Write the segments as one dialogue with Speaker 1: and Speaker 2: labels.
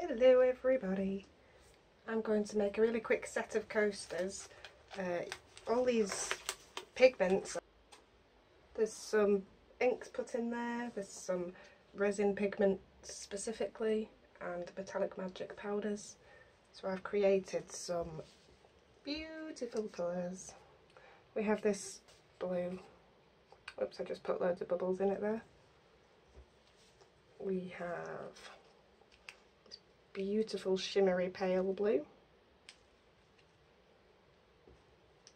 Speaker 1: Hello everybody! I'm going to make a really quick set of coasters. All these pigments, there's some inks put in there, there's some resin pigments specifically, and metallic magic powders. So I've created some beautiful colours. We have this blue. Oops, I just put loads of bubbles in it there. We have this beautiful shimmery pale blue.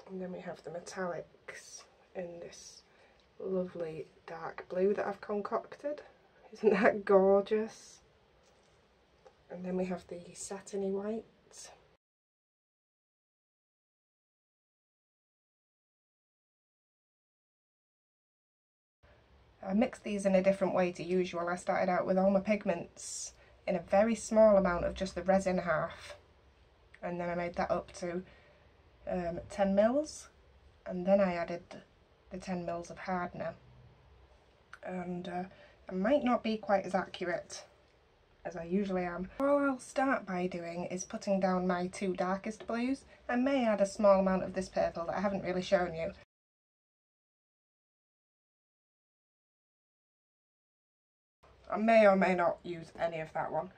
Speaker 1: And then we have the metallics in this lovely dark blue that I've concocted. Isn't that gorgeous? And then we have the satiny white. I mixed these in a different way to usual. I started out with all my pigments in a very small amount of just the resin half, and then I made that up to 10 mils, and then I added the 10 mils of hardener. And I might not be quite as accurate as I usually am. All I'll start by doing is putting down my two darkest blues. I may add a small amount of this purple that I haven't really shown you. I may or may not use any of that one.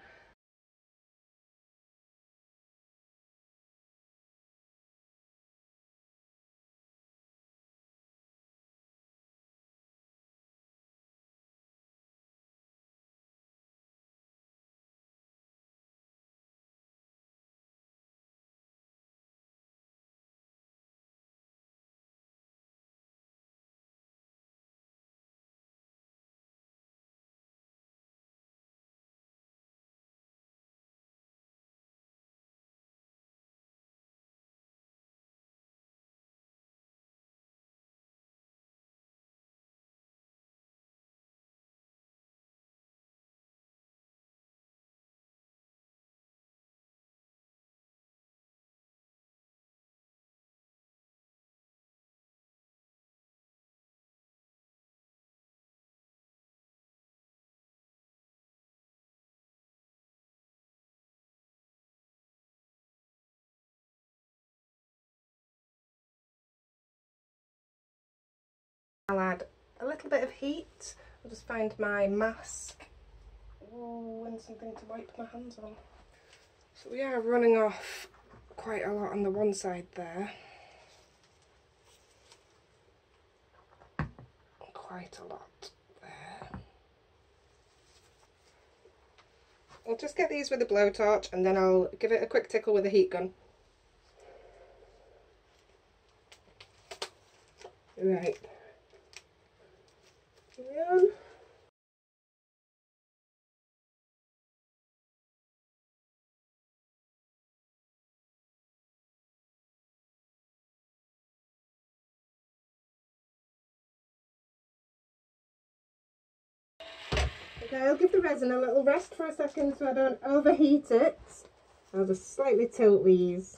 Speaker 1: I'll add a little bit of heat. I'll just find my mask. Ooh, and something to wipe my hands on. So we are running off quite a lot on the one side there. Quite a lot there. I'll just get these with a blowtorch and then I'll give it a quick tickle with a heat gun. Right. Yeah. Okay, I'll give the resin a little rest for a second so I don't overheat it. I'll just slightly tilt these.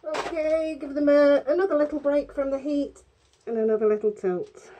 Speaker 1: Okay, give them another little break from the heat and another little tilt.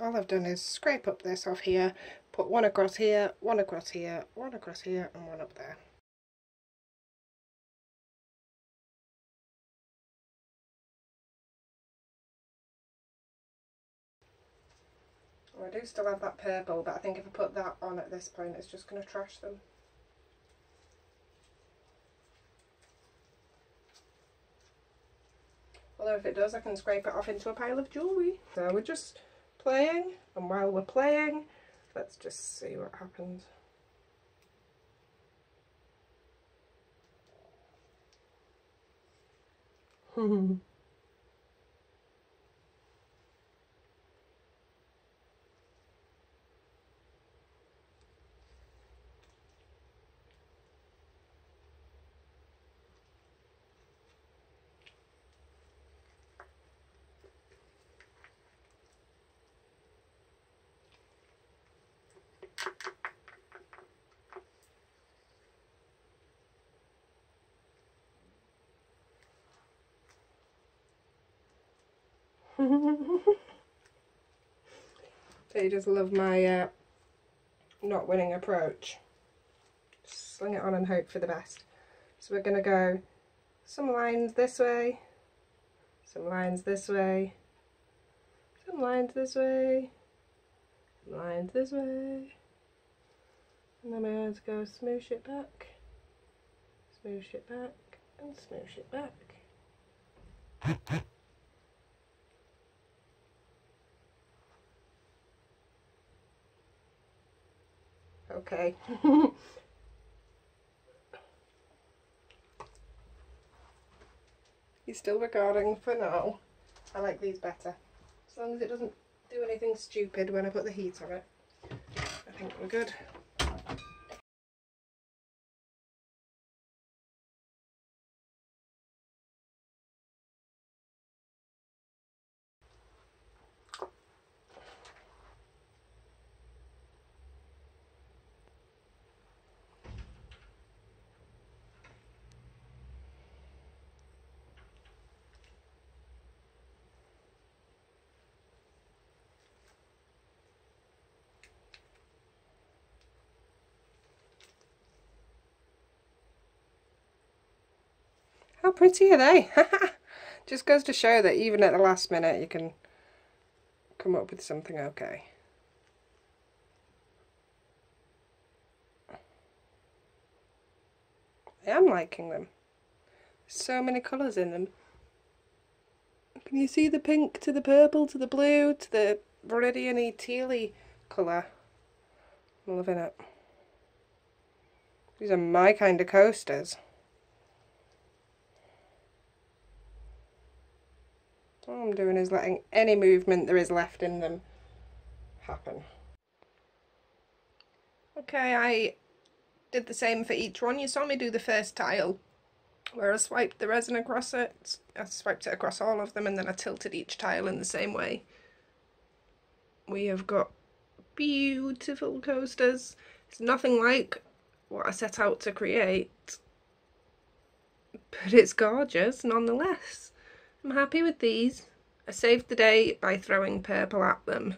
Speaker 1: All I've done is scrape up this off here, put one across here, one across here, one across here, and one up there. Oh, I do still have that purple, but I think if I put that on at this point, it's just going to trash them. Although if it does, I can scrape it off into a pile of jewellery. So we're just playing, and while we're playing, let's just see what happens. So you just love my not winning approach. Just sling it on and hope for the best. So we're going to go some lines this way, some lines this way, some lines this way, some lines this way, and then we're going to go smoosh it back, and smoosh it back. Okay. He's still recording for now. I like these better. As long as it doesn't do anything stupid when I put the heat on it, I think we're good. How pretty are they? Just goes to show that even at the last minute you can come up with something okay. I am liking them. So many colours in them. Can you see the pink to the purple to the blue to the viridian-y tealy colour? I'm loving it. These are my kind of coasters. All I'm doing is letting any movement there is left in them happen. Okay, I did the same for each one. You saw me do the first tile where I swiped the resin across it. I swiped it across all of them and then I tilted each tile in the same way. We have got beautiful coasters. It's nothing like what I set out to create, but it's gorgeous nonetheless. I'm happy with these. I saved the day by throwing purple at them.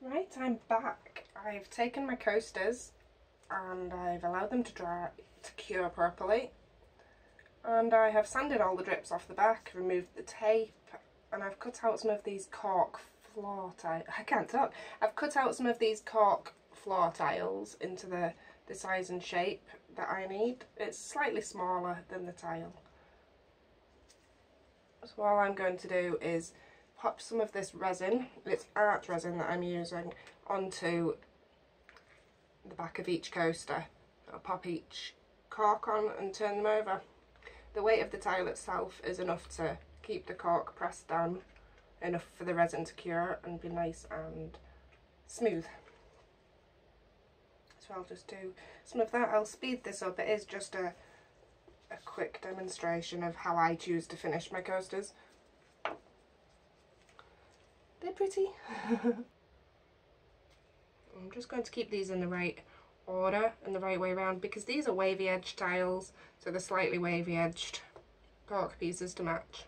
Speaker 1: Right, I'm back. I've taken my coasters and I've allowed them to dry, to cure properly. And I have sanded all the drips off the back, removed the tape, and I've cut out some of these cork floor tiles. I can't talk. I've cut out some of these cork floor tiles into the size and shape that I need. It's slightly smaller than the tile. So all I'm going to do is pop some of this resin, it's Art Resin that I'm using, onto the back of each coaster. I'll pop each cork on and turn them over. The weight of the tile itself is enough to keep the cork pressed down, enough for the resin to cure and be nice and smooth. So I'll just do some of that. I'll speed this up. It is just a quick demonstration of how I choose to finish my coasters. They're pretty. I'm just going to keep these in the right order and the right way around because these are wavy edge tiles, so they're slightly wavy edged cork pieces to match.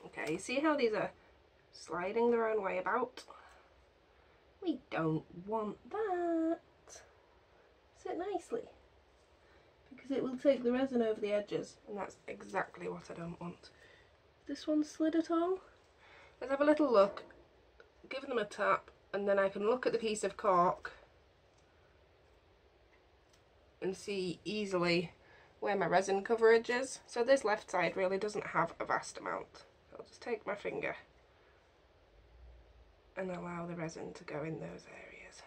Speaker 1: Okay, see how these are sliding their own way about? We don't want that. Sit nicely, because it will take the resin over the edges, and that's exactly what I don't want. This one slid at all? Let's have a little look, give them a tap, and then I can look at the piece of cork and see easily where my resin coverage is. So this left side really doesn't have a vast amount. I'll just take my finger and allow the resin to go in those areas.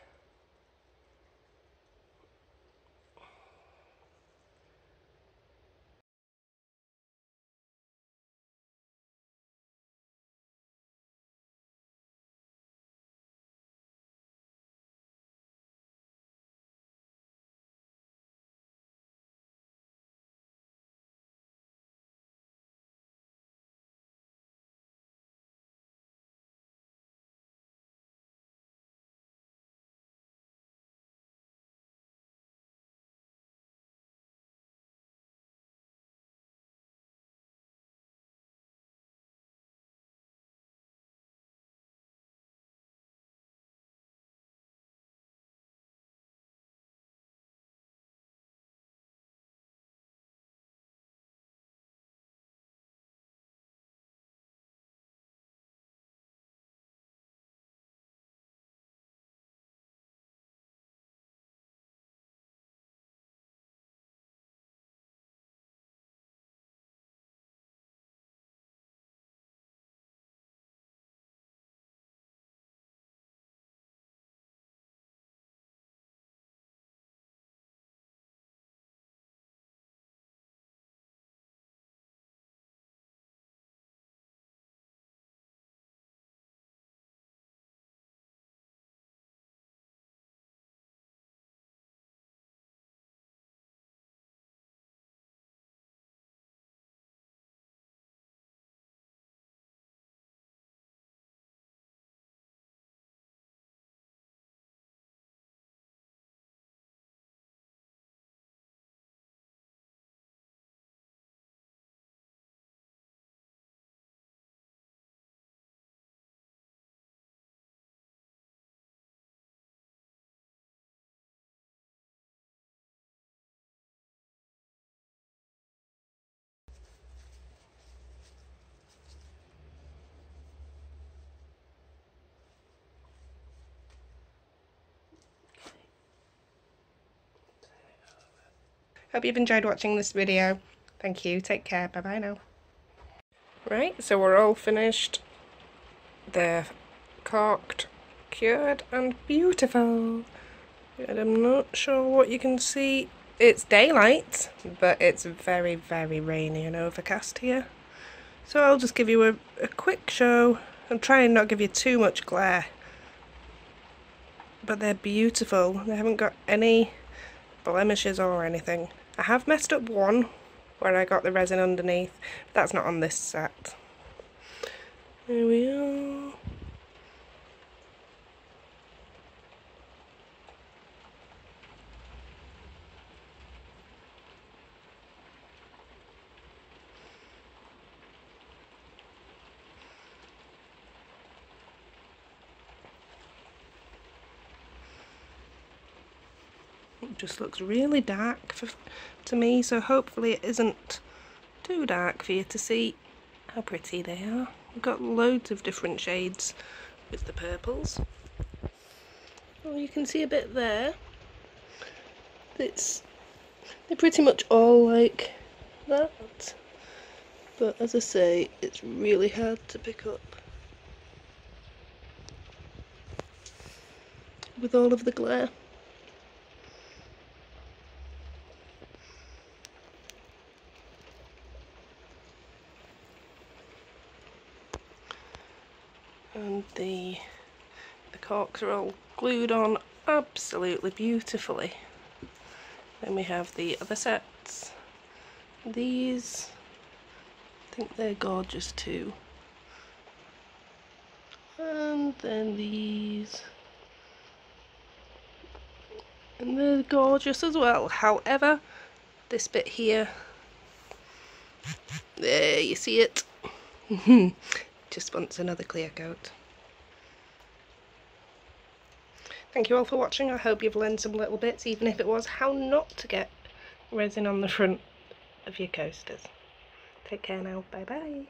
Speaker 1: Hope you've enjoyed watching this video. Thank you, take care, bye bye now. Right, so we're all finished. They're corked, cured and beautiful. And I'm not sure what you can see. It's daylight, but it's very, very rainy and overcast here. So I'll just give you a quick show and try and not give you too much glare. But they're beautiful. They haven't got any blemishes or anything. I have messed up one where I got the resin underneath. But that's not on this set. Here we are. It just looks really dark to me, so hopefully it isn't too dark for you to see how pretty they are. We've got loads of different shades with the purples. Well, you can see a bit there. They're pretty much all like that, but as I say, it's really hard to pick up with all of the glare. And the corks are all glued on absolutely beautifully. Then we have the other sets. These, I think they're gorgeous too. And then these, and they're gorgeous as well. However, this bit here, there you see it. Just wants another clear coat. Thank you all for watching. I hope you've learned some little bits, even if it was how not to get resin on the front of your coasters. Take care now. Bye bye.